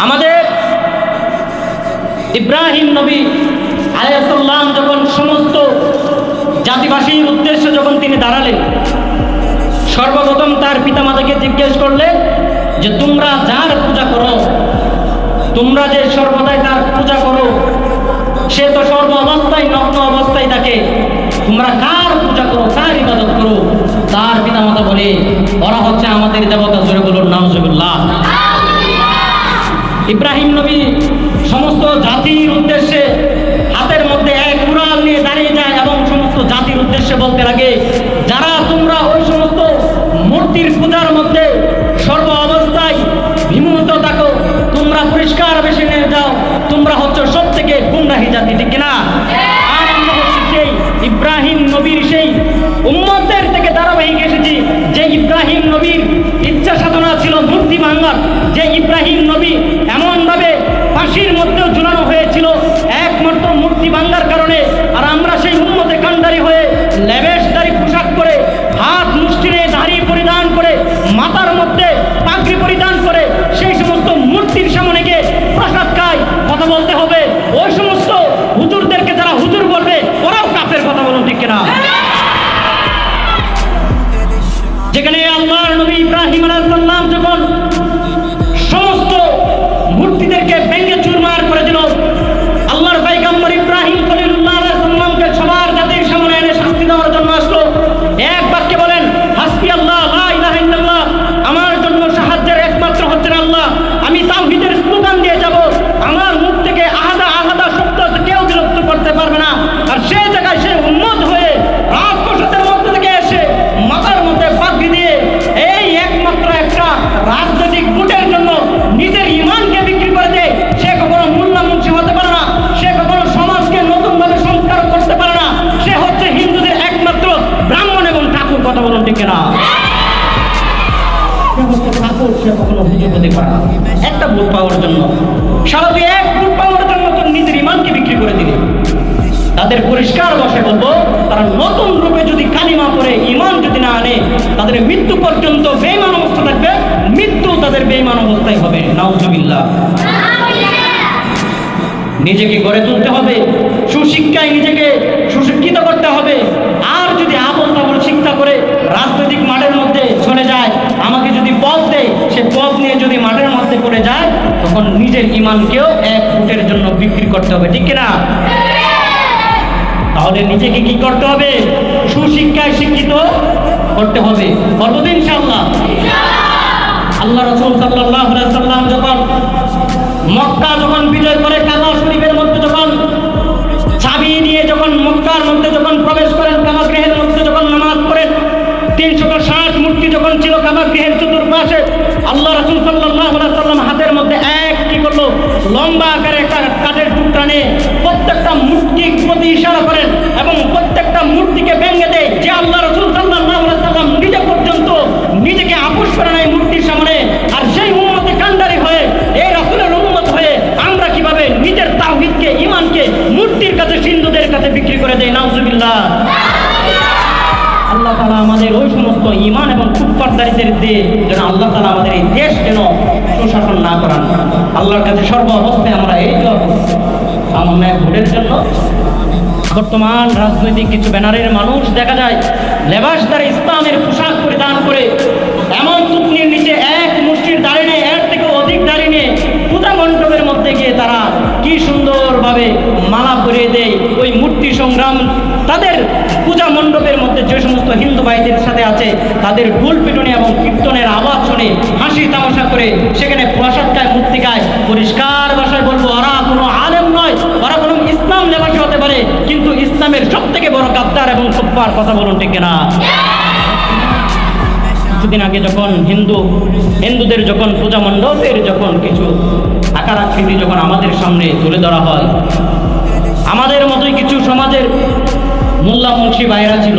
আমাদের ইব্রাহিম নবী আলাইহিস সালাম যখন সমস্ত জাতিবাসীর উদ্দেশ্যে যখন তিনি দাঁড়ালেন, সর্বপ্রথম তার পিতামাতাকে জিজ্ঞেস করলেন যে তোমরা যার পূজা করো, তোমরা যে সর্বদাই তার পূজা করো, সে তো সর্ব অবস্থায় নগ্ন অবস্থায় থাকে, তোমরা কার পূজা করো, কার ইবাদত করো? তার পিতামাতা বলে ওরা হচ্ছে আমাদের দেবতা। জোরে বলুন নাউজুবিল্লাহ। ইব্রাহিম নবী সমস্ত জাতির উদ্দেশ্যে হাতের মধ্যে এক কুরআন নিয়ে দাঁড়িয়ে যায় এবং সমস্ত জাতির উদ্দেশ্যে বলতে লাগে, যারা তোমরা ওই সমস্ত মূর্তির পূজার মধ্যে সর্ব অবস্থায় বিমূঢ় থাকো, তোমরা পরিষ্কার বেশি নিয়ে যাও, তোমরা হচ্ছে সব থেকে গুমরাহী জাতি, ঠিক কিনা? আর আমরা হচ্ছে সেই ইব্রাহিম নবীর সেই উম্মতের থেকে ধারাবাহিক এসেছি, যে ইব্রাহিম নবীর ইচ্ছা সাধনা ছিল মূর্তি ভাঙার, যে ইব্রাহিম নবী এমনভাবে ফাঁসির মধ্যেও ঝুলানো হয়েছিল একমাত্র মূর্তি ভাঙার কারণে। আর আমরা সেই উম্মতে কান্ডারি হয়ে লেবেশদারি পোশাক করে, হাত মুষ্টিরে দাড়ি পরিধান করে, মাথার মধ্যে পাগড়ি পরিধান করে সেই সমস্ত মূর্তির সামনে গিয়ে প্রসাদ খায়। কথা বলতে হবে, ওই সমস্ত হুজুরদেরকে যারা হুজুর বলবে ওরাও কাফের। কথা বলুন ঠিক কিনা? যেখানে আল্লাহর নবী ইব্রাহিম আলাইহিস সালাম যখন সমস্ত মূর্তিদেরকে ভেঙে চুরমার করে দিল, আল্লাহর পয়গম্বর ইব্রাহিম খলিলুল্লাহ আলাইহিস সালামকে সবার জাতির সামনে এনে শাস্তি দেওয়ার জন্য আসলো। এক বাক্যে বলেন, হাসবি আল্লাহ লা ইলাহা ইল্লাল্লাহ, আমার জন্য সাহায্যের একমাত্র হচ্ছেন আল্লাহ। আমি তাওহীদের স্লোগান দিয়ে যাব, আমার মুখ থেকে আহাদা আহাদা শব্দ কেউ বিরক্ত করতে পারবে না। আর সেই জায়গায় সে উম্মত হয়ে রাজপ্রসাদের মধ্যে থেকে এসে মাথার মধ্যে পাগড়ি দিয়ে এই একমাত্র একটা রাজনৈতিক ভোটের জন্য নিজের ইমানকে বিক্রি করে দেয়। সে কখনো মোল্লা মুন্সি হতে পারে না, সে কখনো সমাজকে নতুনভাবে সংস্কার করতে পারে না। সে হচ্ছে হিন্দুদের একমাত্র ব্রাহ্মণ এবং ঠাকুর। কথা বলুন ঠিক না? সে হচ্ছে ঠাকুর, সে কখনো হুজুর হতে পারে না। একটা ভোট পাওয়ার জন্য, সারা তুই এক ভোট পাওয়ার জন্য তোর নিজের ইমানকে বিক্রি করে দিলে। তাদের পরিষ্কার ভাষায় বলবো, তারা নতুন রূপে যদি কালিমা পড়ে ইমান যদি না আনে, তাদের মৃত্যু পর্যন্ত বেঈমান অবস্থা থাকবে, মৃত্যু তাদের বেঈমান অবস্থায় হবে। নাউজুবিল্লাহ। নিজেকে গড়ে তুলতে হবে, সুশিক্ষায় নিজেকে সুশিক্ষিত করতে হবে। আর যদি আবল তাবল শিক্ষা করে রাজনৈতিক মাঠের মধ্যে চলে যায়, আমাকে যদি পথ দেয়, সে পথ নিয়ে যদি মাঠের মধ্যে পড়ে যায়, তখন নিজের ইমানকেও এক ফুটের জন্য বিক্রি করতে হবে, ঠিক কিনা? তাহলে নিজেকে কি করতে হবে? সুশিক্ষায় শিক্ষিত করতে হবে। কতদিন ইনশাআল্লাহ? আল্লাহ রাসূল সাল্লাল্লাহু আলাইহি সাল্লাম যখন মক্কা যখন বিজয় করে, কাবা শরীফের মধ্যে যখন চাবি দিয়ে যখন মক্কার মধ্যে যখন প্রবেশ করেন, কাবা গৃহের মধ্যে যখন নামাজ পড়েন, 360 মূর্তি যখন ছিল কাবা গৃহের চতুর্পাশে, আল্লাহ রাসূল সাল্লাল্লাহু আলাইহি সাল্লাম হাতের মধ্যে এক কি করলো, লম্বা আকারে একটা কাঠের টুকরা নিয়ে প্রত্যেকটা মূর্তির প্রতি ইশারা করেন এবং প্রত্যেকটা মূর্তিকে ভেঙে দেয়। যে আল্লাহ রাসূল সাল্লাল্লাহু আলাইহি সাল্লাম নিজে পর্যন্ত নিজেকে আপোষ করে নাই মূর্তির সামনে, আর সেই উম্মতে কান্ডারি হয়ে, এই রাসূলের উম্মত হয়ে আমরা কিভাবে নিজের তাওহীদকে, ঈমানকে মূর্তির কাছে, হিন্দুদের কাছে বিক্রি করে দেয়? নাউজুবিল্লাহ। আল্লাহ তাআলা আমাদের ওই সমস্ত ঈমান এবং কুফরদারিদের দিয়ে যেন আল্লাহ তাআলা আমাদের এই দেশ যেন সুশাসন না করান। আল্লাহর কাছে সর্ব অবস্থায় আমরা এই দোয়া করি সামান্য এক ভোটের জন্য। বর্তমান রাজনৈতিক কিছু ব্যানারের মানুষ দেখা যায় লেবাসদারি ইসলামের পোশাক পরিধান করে এমন টুকনির নিচে এক মুষ্টির দাড়ি নিয়ে, এর থেকে অধিক দাড়ি নিয়ে পূজা মণ্ডপের মধ্যে গিয়ে তারা কি সুন্দরভাবে মালা পরিয়ে দেয়। ওই মূর্তি সংগ্রাম, তাদের পূজা মণ্ডপের মধ্যে যে সমস্ত হিন্দু ভাইদের সাথে আছে, তাদের ঢোল পিটুনি এবং কীর্তনের আওয়াজ শুনে হাসি তামাশা করে সেখানে প্রসাদ খায়, মূর্তি খায়। পরিষ্কার ভাষায় বলবো, ওরা কোনো আলেম নয়, ওরা কোনো ইসলাম লেবাসী হতে পারে, কিন্তু ইসলামের সব থেকে বড় গাদ্দার এবং কুফফার। কথা বলুন ঠিক কিনা? কিছুদিন আগে যখন হিন্দুদের যখন পূজা মণ্ডপের যখন কিছু আকার আকৃতি যখন আমাদের সামনে তুলে ধরা হয়, আমাদের মতোই কিছু সমাজের মোল্লা মুন্সি ভাইরা ছিল,